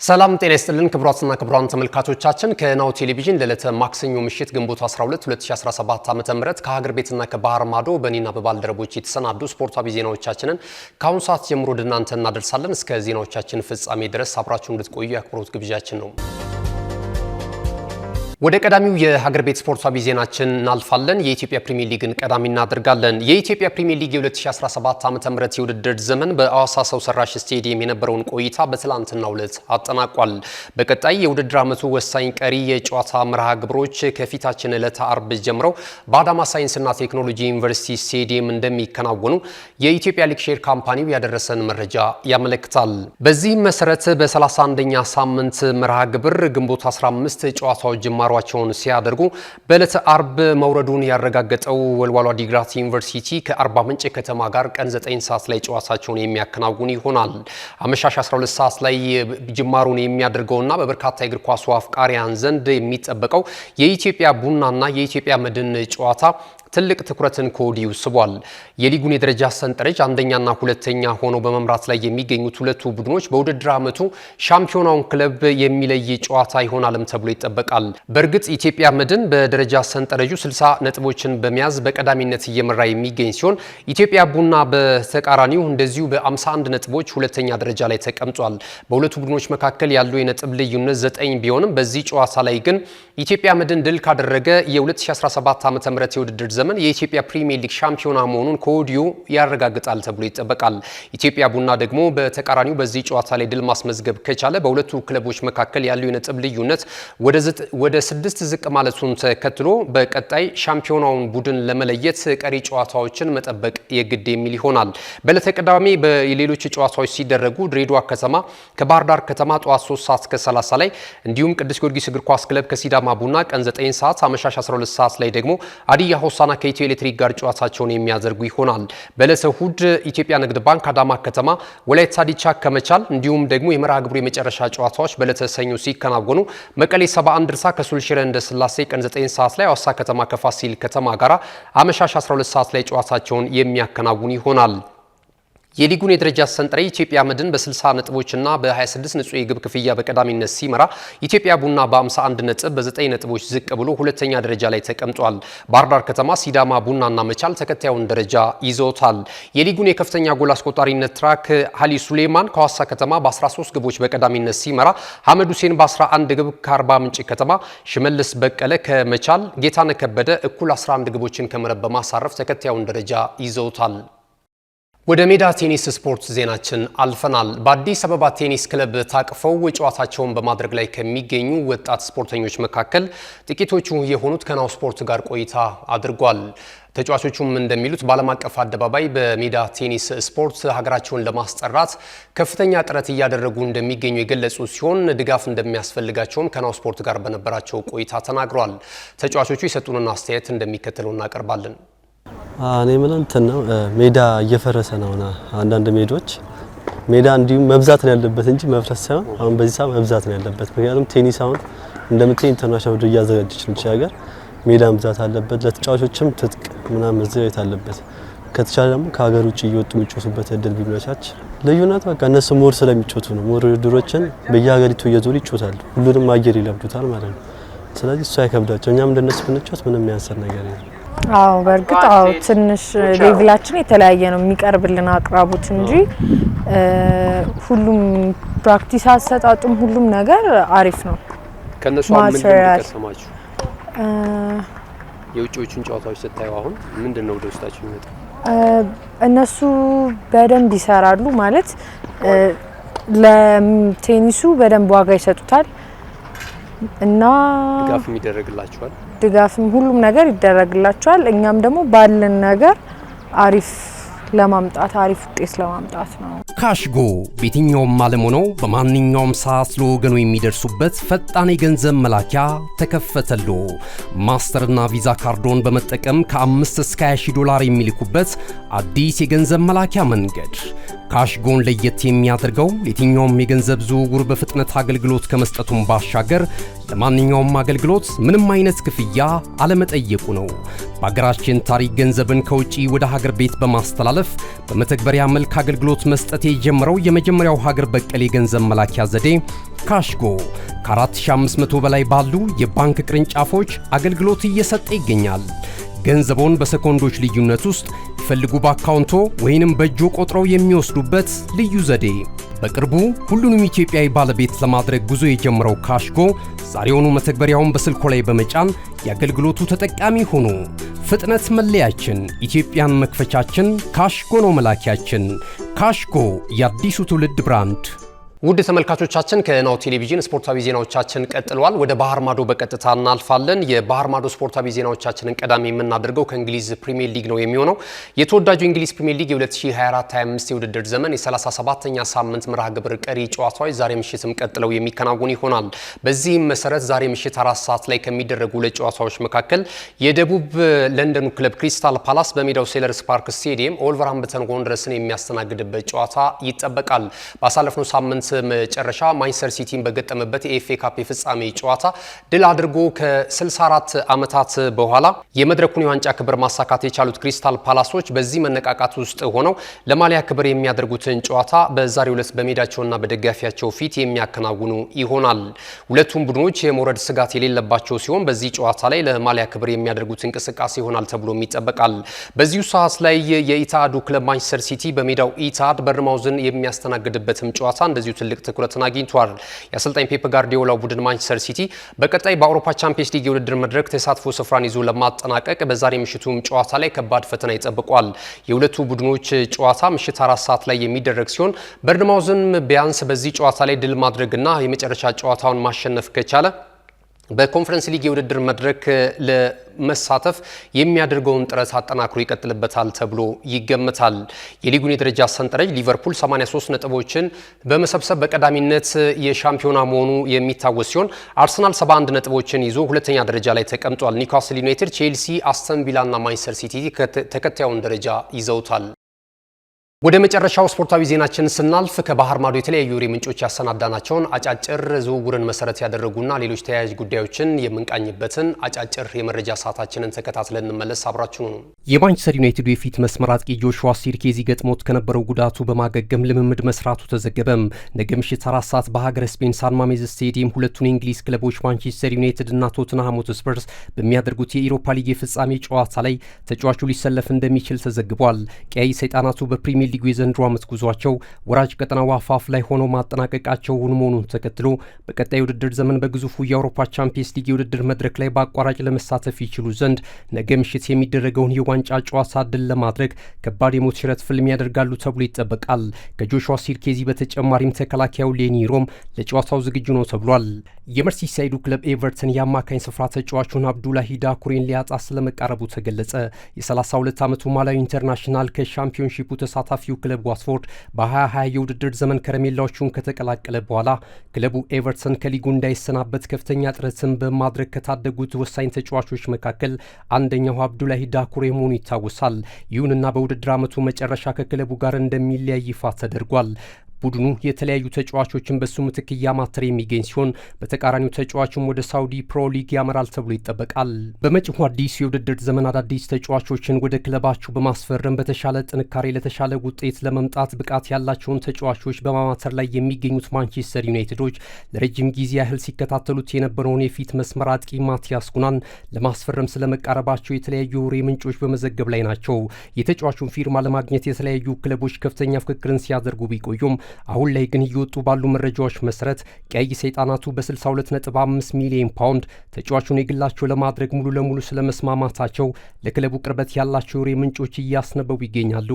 ሰላም ጤና ይስጥልን ክቡራትና ክቡራን ተመልካቾቻችን ከናሁ ቴሌቪዥን ለዕለተ ማክሰኞ ምሽት ግንቦት 12 2017 ዓ.ም ከሀገር ቤትና ከባህር ማዶ በእኔና በባልደረቦች የተሰናዱ ስፖርታዊ ዜናዎቻችንን ከአሁን ሰዓት ጀምሮ ወደ እናንተ እናደርሳለን። እስከ ዜናዎቻችን ፍጻሜ ድረስ አብራችሁን እንድትቆዩ የአክብሮት ግብዣችን ነው። ወደ ቀዳሚው የሀገር ቤት ስፖርታዊ ዜናችን እናልፋለን። የኢትዮጵያ ፕሪሚየር ሊግን ቀዳሚ እናደርጋለን። የኢትዮጵያ ፕሪሚየር ሊግ የ2017 ዓ.ም የውድድር ዘመን በአዋሳ ሰው ሰራሽ ስቴዲየም የነበረውን ቆይታ በትላንትናው ዕለት አጠናቋል። በቀጣይ የውድድር ዓመቱ ወሳኝ ቀሪ የጨዋታ መርሃ ግብሮች ከፊታችን ዕለተ አርብ ጀምረው በአዳማ ሳይንስና ቴክኖሎጂ ዩኒቨርሲቲ ስቴዲየም እንደሚከናወኑ የኢትዮጵያ ሊግ ሼር ካምፓኒው ያደረሰን መረጃ ያመለክታል። በዚህም መሰረት በ31ኛ ሳምንት መርሃ ግብር ግንቦት 15 ጨዋታዎች ጀምሮ ቸውን ሲያደርጉ በዕለተ አርብ መውረዱን ያረጋገጠው ወልዋሎ ዓዲግራት ዩኒቨርሲቲ ከአርባ ምንጭ ከተማ ጋር ቀን 9 ሰዓት ላይ ጨዋታቸውን የሚያከናውኑ ይሆናል። አመሻሽ 12 ሰዓት ላይ ጅማሩን የሚያደርገውና በበርካታ የእግር ኳስ አፍቃሪያን ዘንድ የሚጠበቀው የኢትዮጵያ ቡናና የኢትዮጵያ መድን ጨዋታ ትልቅ ትኩረትን ከወዲሁ ስቧል። የሊጉን የደረጃ ሰንጠረዥ አንደኛና ሁለተኛ ሆነው በመምራት ላይ የሚገኙት ሁለቱ ቡድኖች በውድድር ዓመቱ ሻምፒዮናውን ክለብ የሚለይ ጨዋታ ይሆናልም ተብሎ ይጠበቃል። በእርግጥ ኢትዮጵያ መድን በደረጃ ሰንጠረዡ 60 ነጥቦችን በመያዝ በቀዳሚነት እየመራ የሚገኝ ሲሆን ኢትዮጵያ ቡና በተቃራኒው እንደዚሁ በ51 ነጥቦች ሁለተኛ ደረጃ ላይ ተቀምጧል። በሁለቱ ቡድኖች መካከል ያለው የነጥብ ልዩነት 9 ቢሆንም በዚህ ጨዋታ ላይ ግን ኢትዮጵያ መድን ድል ካደረገ የ2017 ዓ.ም የውድድር ዘመን የኢትዮጵያ ፕሪሚየር ሊግ ሻምፒዮና መሆኑን ከወዲሁ ያረጋግጣል ተብሎ ይጠበቃል። ኢትዮጵያ ቡና ደግሞ በተቃራኒው በዚህ ጨዋታ ላይ ድል ማስመዝገብ ከቻለ በሁለቱ ክለቦች መካከል ያለው የነጥብ ልዩነት ወደ 6 ዝቅ ማለቱን ተከትሎ በቀጣይ ሻምፒዮናውን ቡድን ለመለየት ቀሪ ጨዋታዎችን መጠበቅ የግድ የሚል ይሆናል። በዕለተ ቅዳሜ በሌሎች ጨዋታዎች ሲደረጉ ድሬዳዋ ከተማ ከባህር ዳር ከተማ ጠዋት 3 ሰዓት ከ30 ላይ እንዲሁም ቅዱስ ጊዮርጊስ እግር ኳስ ክለብ ከሲዳማ ቡና ቀን 9 ሰዓት አመሻሽ 12 ሰዓት ላይ ደግሞ ሀዲያ ሆሳዕና ከኢትዮ ኤሌክትሪክ ጋር ጨዋታቸውን የሚያደርጉ ይሆናል። በዕለተ እሁድ ኢትዮጵያ ንግድ ባንክ አዳማ ከተማ ወላይታ ዲቻ ከመቻል እንዲሁም ደግሞ የመርሃ ግብሩ የመጨረሻ ጨዋታዎች በዕለተ ሰኞ ሲከናወኑ መቀሌ 71 ድርሳ ከሱልሽረ እንደስላሴ ቀን 9 ሰዓት ላይ ሐዋሳ ከተማ ከፋሲል ከተማ ጋር አመሻሽ 12 ሰዓት ላይ ጨዋታቸውን የሚያከናውኑ ይሆናል። የሊጉን የደረጃ ሰንጠረዥ ኢትዮጵያ መድን በ60 ነጥቦችና በ26 ንጹህ የግብ ክፍያ በቀዳሚነት ሲመራ ኢትዮጵያ ቡና በ51 ነጥብ በ9 ነጥቦች ዝቅ ብሎ ሁለተኛ ደረጃ ላይ ተቀምጧል። ባህር ዳር ከተማ፣ ሲዳማ ቡናና መቻል ተከታዩን ደረጃ ይዘውታል። የሊጉን የከፍተኛ ጎል አስቆጣሪነት ትራክ ሀሊ ሱሌማን ከሐዋሳ ከተማ በ13 ግቦች በቀዳሚነት ሲመራ ሐመድ ሁሴን በ11 ግብ ከአርባ ምንጭ ከተማ፣ ሽመልስ በቀለ ከመቻል፣ ጌታነህ ከበደ እኩል 11 ግቦችን ከመረብ በማሳረፍ ተከታዩን ደረጃ ይዘውታል። ወደ ሜዳ ቴኒስ ስፖርት ዜናችን አልፈናል። በአዲስ አበባ ቴኒስ ክለብ ታቅፈው ጨዋታቸውን በማድረግ ላይ ከሚገኙ ወጣት ስፖርተኞች መካከል ጥቂቶቹ የሆኑት ከናሁ ስፖርት ጋር ቆይታ አድርጓል። ተጫዋቾቹም እንደሚሉት በዓለም አቀፍ አደባባይ በሜዳ ቴኒስ ስፖርት ሀገራቸውን ለማስጠራት ከፍተኛ ጥረት እያደረጉ እንደሚገኙ የገለጹ ሲሆን ድጋፍ እንደሚያስፈልጋቸውም ከናሁ ስፖርት ጋር በነበራቸው ቆይታ ተናግረዋል። ተጫዋቾቹ የሰጡንን አስተያየት እንደሚከተለው እናቀርባለን። እኔ ምን እንትን ነው ሜዳ እየፈረሰ ነውና አንዳንድ ሜዳዎች ሜዳ እንዲሁም መብዛት ነው ያለበት እንጂ መፍረስ ሳይሆን አሁን በዚህ ሰዓት መብዛት ነው ያለበት። ምክንያቱም ቴኒስ አሁን እንደምታይ ኢንተርናሽናል ውድድር እያዘጋጀች ነው ሀገር ሜዳ መብዛት አለበት። ለተጫዋቾችም ትጥቅ ምናምን መዘጋጀት አለበት። ከተቻለ ደግሞ ከሀገር ውጭ እየወጡ የሚጮቱበት እድል ቢመቻች። ልዩነት በቃ እነሱ ሞር ስለሚጮቱ ነው። ሞር ውድድሮችን በየሀገሪቱ እየዞሩ ይጮታሉ። ሁሉንም አየር ይለምዱታል ማለት ነው። ስለዚህ እሱ አይከብዳቸው። እኛም እንደነሱ ብንጮት ምንም ያንሰር ነገር የለም። አዎ በእርግጥ አዎ ትንሽ ሌቭላችን የተለያየ ነው የሚቀርብልን አቅራቡት እንጂ ሁሉም ፕራክቲስ አሰጣጡም ሁሉም ነገር አሪፍ ነው። ከነሱ ምን ተሰማችሁ? የውጪዎቹን ጨዋታዎች ስታዩ አሁን ምንድነው ወደ ውስጣችሁ የሚመጣው? እነሱ በደንብ ይሰራሉ ማለት ለቴኒሱ በደንብ ዋጋ ይሰጡታል እና ድጋፍም ይደረግላቸዋል። ድጋፍም ሁሉም ነገር ይደረግላቸዋል። እኛም ደግሞ ባለን ነገር አሪፍ ለማምጣት አሪፍ ውጤት ለማምጣት ነው። ካሽጎ በየትኛውም ዓለም ሆነው በማንኛውም ሰዓት ለወገኑ የሚደርሱበት ፈጣን የገንዘብ መላኪያ ተከፈተሎ። ማስተርና ቪዛ ካርዶን በመጠቀም ከ5 እስከ 20 ዶላር የሚልኩበት አዲስ የገንዘብ መላኪያ መንገድ። ካሽጎን ለየት የሚያደርገው የትኛውም የገንዘብ ዝውውር በፍጥነት አገልግሎት ከመስጠቱም ባሻገር ለማንኛውም አገልግሎት ምንም አይነት ክፍያ አለመጠየቁ ነው። በአገራችን ታሪክ ገንዘብን ከውጪ ወደ ሀገር ቤት በማስተላለፍ በመሳተፍ በመተግበሪያ መልክ አገልግሎት መስጠት የጀመረው የመጀመሪያው ሀገር በቀል የገንዘብ መላኪያ ዘዴ ካሽጎ ከ4500 በላይ ባሉ የባንክ ቅርንጫፎች አገልግሎት እየሰጠ ይገኛል። ገንዘቦን በሰኮንዶች ልዩነት ውስጥ ይፈልጉ በአካውንቶ ወይንም በእጆ ቆጥረው የሚወስዱበት ልዩ ዘዴ። በቅርቡ ሁሉንም ኢትዮጵያዊ ባለቤት ለማድረግ ጉዞ የጀመረው ካሽጎ ዛሬውኑ መተግበሪያውን በስልኮ ላይ በመጫን የአገልግሎቱ ተጠቃሚ ሆኖ ፍጥነት መለያችን፣ ኢትዮጵያን መክፈቻችን፣ ካሽጎ ነው መላኪያችን። ካሽጎ የአዲሱ ትውልድ ብራንድ። ውድ ተመልካቾቻችን ከናሁ ቴሌቪዥን ስፖርታዊ ዜናዎቻችን ቀጥለዋል። ወደ ባህር ማዶ በቀጥታ እናልፋለን። የባህር ማዶ ስፖርታዊ ዜናዎቻችንን ቀዳሚ የምናደርገው ከእንግሊዝ ፕሪሚየር ሊግ ነው የሚሆነው። የተወዳጁ እንግሊዝ ፕሪሚየር ሊግ የ2024-25 የውድድር ዘመን የ37ኛ ሳምንት መርሃ ግብር ቀሪ ጨዋታዎች ዛሬ ምሽትም ቀጥለው የሚከናወኑ ይሆናል። በዚህም መሰረት ዛሬ ምሽት 4 ሰዓት ላይ ከሚደረጉ ሁለት ጨዋታዎች መካከል የደቡብ ለንደኑ ክለብ ክሪስታል ፓላስ በሜዳው ሴለርስ ፓርክ ስቴዲየም ኦልቨርሃምፕተን ወንደረስን የሚያስተናግድበት ጨዋታ ይጠበቃል። ባሳለፍነው ሳምንት መጨረሻ ማንቸስተር ሲቲን በገጠመበት የኤፍኤ ካፕ የፍጻሜ ጨዋታ ድል አድርጎ ከ64 ዓመታት በኋላ የመድረኩን የዋንጫ ክብር ማሳካት የቻሉት ክሪስታል ፓላሶች በዚህ መነቃቃት ውስጥ ሆነው ለማሊያ ክብር የሚያደርጉትን ጨዋታ በዛሬው ዕለት በሜዳቸውና በደጋፊያቸው ፊት የሚያከናውኑ ይሆናል። ሁለቱም ቡድኖች የመውረድ ስጋት የሌለባቸው ሲሆን በዚህ ጨዋታ ላይ ለማሊያ ክብር የሚያደርጉት እንቅስቃሴ ይሆናል ተብሎም ይጠበቃል። በዚሁ ሰዓት ላይ የኢታዱ ክለብ ማንቸስተር ሲቲ በሜዳው ኢታድ በርንማውዝን የሚያስተናግድበትም ጨዋታ እንደዚሁ ትልቅ ትኩረትን አግኝቷል። የአሰልጣኝ ፔፕ ጋርዲዮላው ቡድን ማንቸስተር ሲቲ በቀጣይ በአውሮፓ ቻምፒየንስ ሊግ የውድድር መድረክ ተሳትፎ ስፍራን ይዞ ለማጠናቀቅ በዛሬ ምሽቱም ጨዋታ ላይ ከባድ ፈተና ይጠብቋል። የሁለቱ ቡድኖች ጨዋታ ምሽት 4 ሰዓት ላይ የሚደረግ ሲሆን በርንማውዝን ቢያንስ በዚህ ጨዋታ ላይ ድል ማድረግና የመጨረሻ ጨዋታውን ማሸነፍ ከቻለ በኮንፈረንስ ሊግ የውድድር መድረክ ለመሳተፍ የሚያደርገውን ጥረት አጠናክሮ ይቀጥልበታል ተብሎ ይገመታል። የሊጉን የደረጃ ሰንጠረዥ ሊቨርፑል 83 ነጥቦችን በመሰብሰብ በቀዳሚነት የሻምፒዮና መሆኑ የሚታወስ ሲሆን አርሰናል 71 ነጥቦችን ይዞ ሁለተኛ ደረጃ ላይ ተቀምጧል። ኒውካስል ዩናይትድ፣ ቼልሲ፣ አስተን ቪላ እና ማንቸስተር ሲቲ ተከታዩን ደረጃ ይዘውታል። ወደ መጨረሻው ስፖርታዊ ዜናችን ስናልፍ ከባህር ማዶ የተለያዩ ወሬ ምንጮች ያሰናዳናቸውን አጫጭር ዝውውርን መሰረት ያደረጉና ሌሎች ተያያዥ ጉዳዮችን የምንቃኝበትን አጫጭር የመረጃ ሰዓታችንን ተከታትለን እንመለስ። አብራችሁ ነው። የማንቸስተር ዩናይትድ የፊት መስመር አጥቂ ጆሹዋ ሲርኬዚ ገጥሞት ከነበረው ጉዳቱ በማገገም ልምምድ መስራቱ ተዘገበም። ነገ ምሽት 4 ሰዓት በሀገረ ስፔን ሳን ማሜዝ ስቴዲየም ሁለቱን የእንግሊዝ ክለቦች ማንቸስተር ዩናይትድ እና ቶትንሃም ሆትስፐርስ በሚያደርጉት የኢሮፓ ሊግ የፍጻሜ ጨዋታ ላይ ተጫዋቹ ሊሰለፍ እንደሚችል ተዘግቧል። ቀያይ ሰይጣናቱ በፕሪሚየር ሊጉ የዘንድሮ ዓመት ጉዟቸው ወራጅ ቀጠናው አፋፍ ላይ ሆነው ማጠናቀቃቸውን መሆኑን ተከትሎ በቀጣይ ውድድር ዘመን በግዙፉ የአውሮፓ ቻምፒየንስ ሊግ የውድድር መድረክ ላይ በአቋራጭ ለመሳተፍ ይችሉ ዘንድ ነገ ምሽት የሚደረገውን የዋንጫ ጨዋታ ድል ለማድረግ ከባድ የሞት ሽረት ፍልም ያደርጋሉ ተብሎ ይጠበቃል። ከጆሹዋ ሲርኬዚ በተጨማሪም ተከላካዩ ሌኒ ሮም ለጨዋታው ዝግጁ ነው ተብሏል። የመርሲሳይዱ ክለብ ኤቨርተን የአማካኝ ስፍራ ተጫዋቹን አብዱላሂ ዳኩሬን ሊያጣ ስለመቃረቡ ተገለጸ። የ32 ዓመቱ ማላዊ ኢንተርናሽናል ከሻምፒዮንሺፑ ተሳታፊው ክለብ ዋትፎርድ በ2020 የውድድር ዘመን ከረሜላዎቹን ከተቀላቀለ በኋላ ክለቡ ኤቨርተን ከሊጉ እንዳይሰናበት ከፍተኛ ጥረትን በማድረግ ከታደጉት ወሳኝ ተጫዋቾች መካከል አንደኛው አብዱላሂ ዳኩሬ መሆኑ ይታወሳል። ይሁንና በውድድር ዓመቱ መጨረሻ ከክለቡ ጋር እንደሚለያይ ይፋ ተደርጓል። ቡድኑ የተለያዩ ተጫዋቾችን በሱ ምትክ እያማተረ የሚገኝ ሲሆን በተቃራኒው ተጫዋቹም ወደ ሳውዲ ፕሮ ሊግ ያመራል ተብሎ ይጠበቃል። በመጪው አዲሱ የውድድር ዘመን አዳዲስ ተጫዋቾችን ወደ ክለባቸው በማስፈረም በተሻለ ጥንካሬ ለተሻለ ውጤት ለመምጣት ብቃት ያላቸውን ተጫዋቾች በማማተር ላይ የሚገኙት ማንቸስተር ዩናይትዶች ለረጅም ጊዜ ያህል ሲከታተሉት የነበረውን የፊት መስመር አጥቂ ማቲያስ ኩናን ለማስፈረም ስለመቃረባቸው የተለያዩ ወሬ ምንጮች በመዘገብ ላይ ናቸው። የተጫዋቹን ፊርማ ለማግኘት የተለያዩ ክለቦች ከፍተኛ ፍክክርን ሲያደርጉ ቢቆዩም አሁን ላይ ግን እየወጡ ባሉ መረጃዎች መሰረት ቀይ ሰይጣናቱ በ62.5 ሚሊዮን ፓውንድ ተጫዋቹን የግላቸው ለማድረግ ሙሉ ለሙሉ ስለመስማማታቸው ለክለቡ ቅርበት ያላቸው ወሬ ምንጮች እያስነበቡ ይገኛሉ።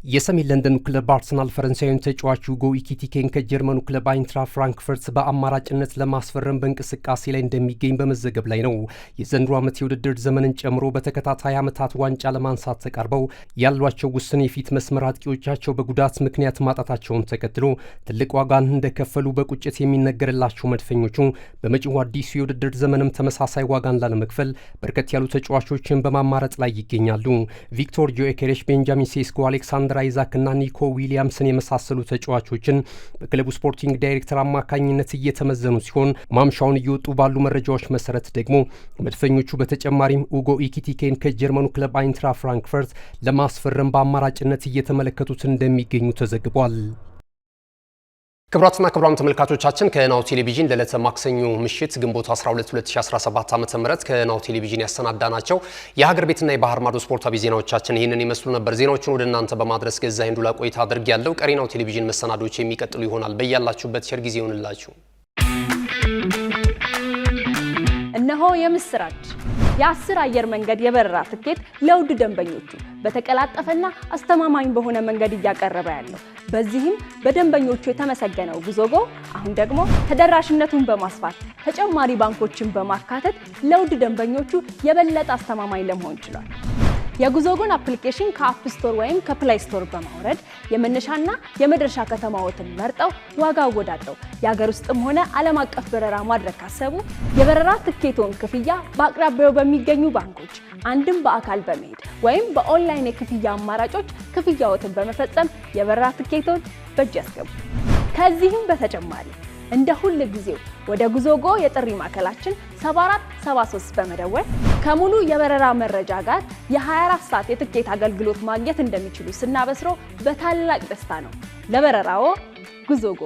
የሰሜን ለንደኑ ክለብ አርሰናል ፈረንሳዊውን ተጫዋች ሁጎ ኢኪቲኬን ከጀርመኑ ክለብ አይንትራ ፍራንክፈርት በአማራጭነት ለማስፈረም በእንቅስቃሴ ላይ እንደሚገኝ በመዘገብ ላይ ነው። የዘንድሮ ዓመት የውድድር ዘመንን ጨምሮ በተከታታይ ዓመታት ዋንጫ ለማንሳት ተቃርበው ያሏቸው ውስን የፊት መስመር አጥቂዎቻቸው በጉዳት ምክንያት ማጣታቸውን ተከትሎ ትልቅ ዋጋን እንደከፈሉ በቁጭት የሚነገርላቸው መድፈኞቹ በመጪው አዲሱ የውድድር ዘመንም ተመሳሳይ ዋጋን ላለመክፈል በርከት ያሉ ተጫዋቾችን በማማረጥ ላይ ይገኛሉ። ቪክቶር ጆኬሬሽ፣ ቤንጃሚን ሴስኮ፣ አሌክሳንደር አሌክሳንደር አይዛክና ኒኮ ዊሊያምስን የመሳሰሉ ተጫዋቾችን በክለቡ ስፖርቲንግ ዳይሬክተር አማካኝነት እየተመዘኑ ሲሆን ማምሻውን እየወጡ ባሉ መረጃዎች መሰረት ደግሞ መድፈኞቹ በተጨማሪም ኡጎ ኢኪቲኬን ከጀርመኑ ክለብ አይንትራ ፍራንክፈርት ለማስፈረም በአማራጭነት እየተመለከቱት እንደሚገኙ ተዘግቧል። ክቡራትና ክቡራን ተመልካቾቻችን ከናሁ ቴሌቪዥን ለዕለተ ማክሰኞ ምሽት ግንቦት 12 2017 ዓ.ም ከናሁ ቴሌቪዥን ያሰናዳናቸው የሀገር ቤትና የባህር ማዶ ስፖርታዊ ዜናዎቻችን ይህንን ይመስሉ ነበር። ዜናዎቹን ወደ እናንተ በማድረስ ገዛኸኝ ዱላ ቆይታ አድርጌያለሁ። ቀሪ ናሁ ቴሌቪዥን መሰናዶች የሚቀጥሉ ይሆናል። በያላችሁበት ቸር ጊዜ ይሁንላችሁ። እነሆ የምስራች የ10 አየር መንገድ የበረራ ትኬት ለውድ ደንበኞቹ በተቀላጠፈና አስተማማኝ በሆነ መንገድ እያቀረበ ያለው በዚህም በደንበኞቹ የተመሰገነው ጉዞጎ አሁን ደግሞ ተደራሽነቱን በማስፋት ተጨማሪ ባንኮችን በማካተት ለውድ ደንበኞቹ የበለጠ አስተማማኝ ለመሆን ችሏል። የጉዞጎን አፕሊኬሽን ከአፕ ስቶር ወይም ከፕላይ ስቶር በማውረድ የመነሻና የመድረሻ ከተማዎትን መርጠው ዋጋ አወዳድረው የሀገር ውስጥም ሆነ ዓለም አቀፍ በረራ ማድረግ ካሰቡ የበረራ ትኬቶን ክፍያ በአቅራቢያው በሚገኙ ባንኮች አንድም በአካል በመሄድ ወይም በኦንላይን የክፍያ አማራጮች ክፍያዎትን በመፈጸም የበረራ ትኬቶን በእጅ ያስገቡ። ከዚህም በተጨማሪ እንደ ሁሉ ጊዜው ወደ ጉዞጎ የጥሪ ማዕከላችን 7473 በመደወል ከሙሉ የበረራ መረጃ ጋር የ24 ሰዓት የትኬት አገልግሎት ማግኘት እንደሚችሉ ስናበስሮ በታላቅ ደስታ ነው። ለበረራዎ ጉዞጎ።